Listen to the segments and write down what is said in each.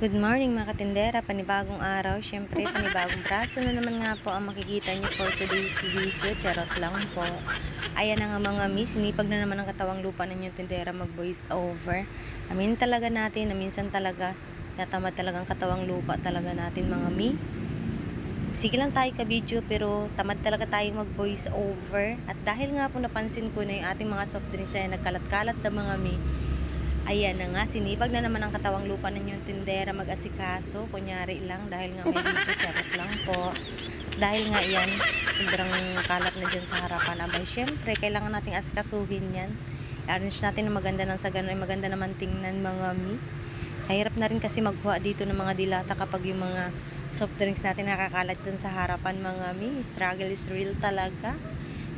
Good morning mga katindera, panibagong araw, syempre panibagong braso na naman nga po ang makikita nyo for today's video, charot lang po. Ayan na nga mga miss, sinipag na naman ang katawang lupa ninyong tindera mag voice over. Amin talaga natin na minsan talaga natamad talagang katawang lupa talaga natin mga mi. Sige lang tayo ka-video pero tamad talaga tayong mag voice over. At dahil nga po napansin ko na yung ating mga soft drinks ay nagkalat-kalat na mga mi, ayan na nga, sinipag na naman ang katawang lupa ninyong tindera mag-asikaso. Kunyari lang, dahil nga may video, charot lang po. Dahil nga yan, sobrang kalat na dyan sa harapan. Abay, syempre, kailangan nating asikasuhin yan. I-arrange natin na maganda ng sa ganun, ay maganda naman tingnan mga mi. Kahirap na rin kasi magkuha dito ng mga dilata kapag yung mga soft drinks natin nakakalat dyan sa harapan mga mi. Struggle is real talaga.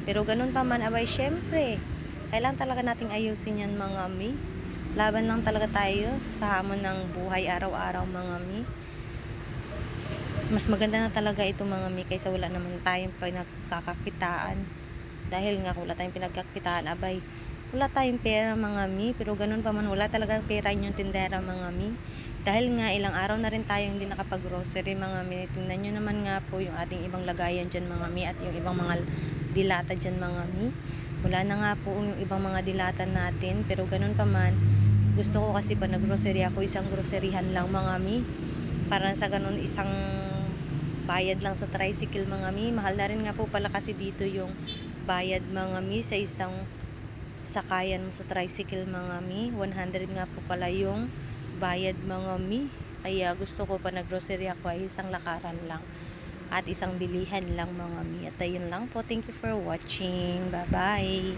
Pero ganun pa man, abay, syempre, kailangan talaga nating ayusin yan mga mi. Laban lang talaga tayo sa hamon ng buhay araw-araw mga mi. Mas maganda na talaga ito mga mi kaysa wala naman tayong pinagkakakitaan. Dahil nga wala tayong pinagkakitaan, abay, wala tayong pera mga mi. Pero ganun pa man, wala talaga pera yung tindera mga mi. Dahil nga ilang araw na rin tayong hindi nakapag-grocery mga mi. Tingnan nyo naman nga po yung ating ibang lagayan dyan mga mi at yung ibang mga dilata dyan mga mi. Wala na nga po yung ibang mga dilata natin, pero ganun pa man, gusto ko kasi pa nag-grocery ako, isang groceryhan lang mga mi. Para sa ganun, isang bayad lang sa tricycle mga mi. Mahal na rin nga po pala kasi dito yung bayad mga mi sa isang sakayan mo sa tricycle mga mi. 100 nga po pala yung bayad mga mi. Kaya gusto ko pa nag-grocery ako ay isang lakaran lang at isang bilihan lang mga mi. At ayun lang po. Thank you for watching. Bye bye.